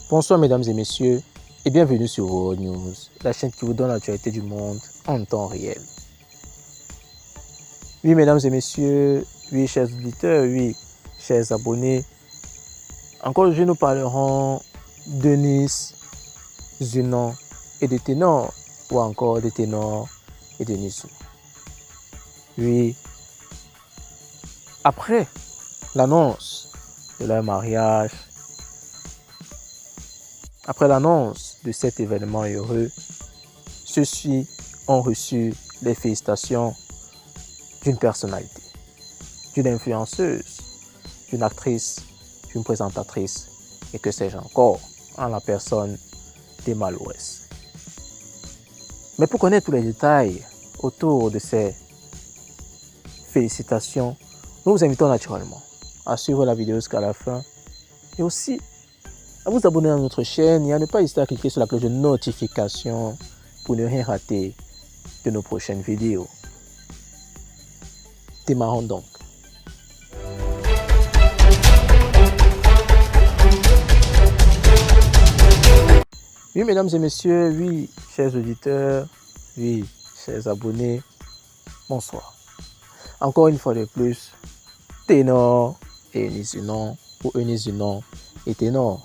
Bonsoir mesdames et messieurs et bienvenue sur World News, la chaîne qui vous donne l'actualité du monde en temps réel. Oui mesdames et messieurs, oui chers auditeurs, oui chers abonnés, encore aujourd'hui nous parlerons de Nice, Zunon et de ténors ou encore de ténors et de Nice. Oui, après l'annonce de leur mariage, après l'annonce de cet événement heureux, ceux-ci ont reçu les félicitations d'une personnalité, d'une influenceuse, d'une actrice, d'une présentatrice et que sais-je encore, en la personne d'Emma Loès. Mais pour connaître tous les détails autour de ces félicitations, nous vous invitons naturellement à suivre la vidéo jusqu'à la fin et aussi à vous abonner à notre chaîne et à ne pas hésiter à cliquer sur la cloche de notification pour ne rien rater de nos prochaines vidéos. Démarrons donc. Oui, mesdames et messieurs, oui, chers auditeurs, oui, chers abonnés, bonsoir. Encore une fois de plus, ténor et Nizunon ou Unizunon et ténor.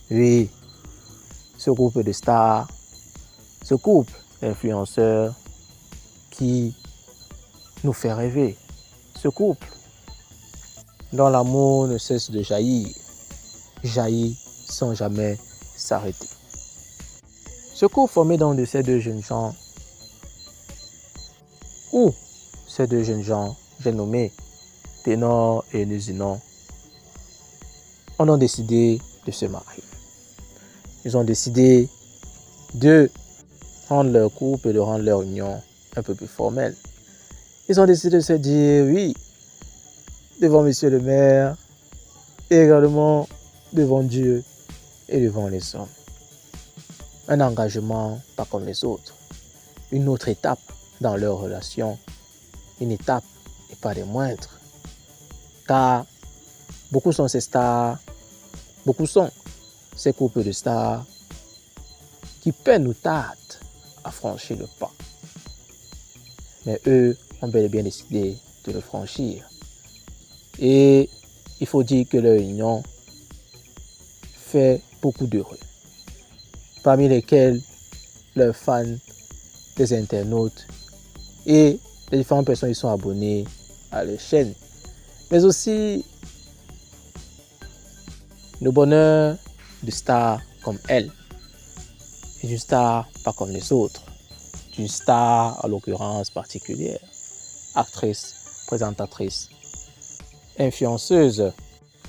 Oui, ce groupe de stars, ce couple d'influenceurs qui nous fait rêver, ce couple dont l'amour ne cesse de jaillir, jaillit sans jamais s'arrêter. Ce couple formé donc de ces deux jeunes gens, ou ces deux jeunes gens, j'ai nommé Ténor et Nizunon, ont décidé de se marier. Ils ont décidé de rendre leur couple et de rendre leur union un peu plus formelle. Ils ont décidé de se dire oui devant Monsieur le maire et également devant Dieu et devant les hommes. Un engagement pas comme les autres. Une autre étape dans leur relation. Une étape et pas des moindres. Car beaucoup sont ces stars, beaucoup sont ces couples de stars qui peinent ou tardent à franchir le pas. Mais eux ont bel et bien décidé de le franchir. Et il faut dire que leur union fait beaucoup d'heureux. Parmi lesquels leurs fans, les internautes et les différentes personnes qui sont abonnées à leur chaîne. Mais aussi le bonheur de stars comme elle. Et d'une star pas comme les autres. D'une star en l'occurrence particulière. Actrice, présentatrice, influenceuse,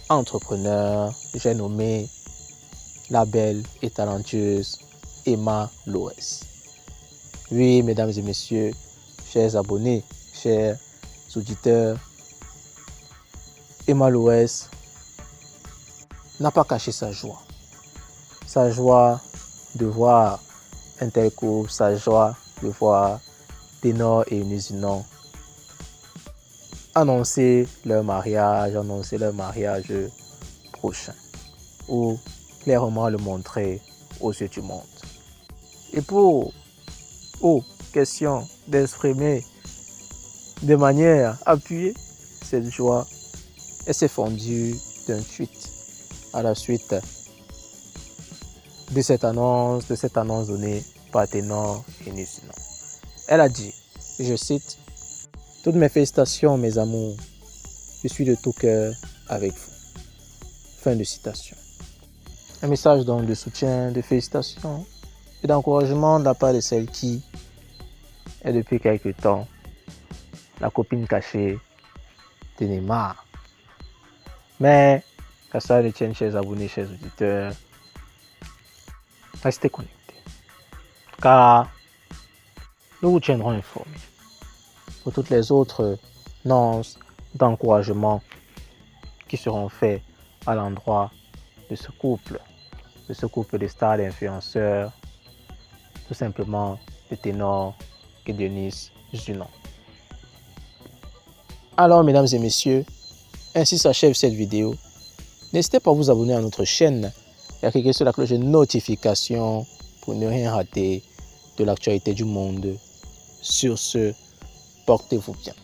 entrepreneur, j'ai nommé la belle et talentueuse Emma Loès. Oui, mesdames et messieurs, chers abonnés, chers auditeurs, Emma Loès n'a pas caché sa joie. Sa joie de voir un tel couple, sa joie de voir Ténor et Nizunon annoncer leur mariage prochain, ou clairement le montrer aux yeux du monde. Et pour question d'exprimer de manière appuyée cette joie, elle s'est fondue d'un tweet à la suite de cette annonce donnée par Ténor et Nizunon. Elle a dit, je cite, « Toutes mes félicitations mes amours, je suis de tout cœur avec vous. » Fin de citation. Un message donc de soutien, de félicitations et d'encouragement de la part de celle qui est depuis quelque temps la copine cachée de Neymar. Mais, qu'à ça ne tienne, chers abonnés, chers auditeurs, restez connectés. Car nous vous tiendrons informés pour toutes les autres annonces d'encouragement qui seront faits à l'endroit de ce couple de stars d'influenceurs, tout simplement de Ténor et de Nizunon. Alors, mesdames et messieurs, ainsi s'achève cette vidéo. N'hésitez pas à vous abonner à notre chaîne et à cliquer sur la cloche de notification pour ne rien rater de l'actualité du monde. Sur ce, portez-vous bien.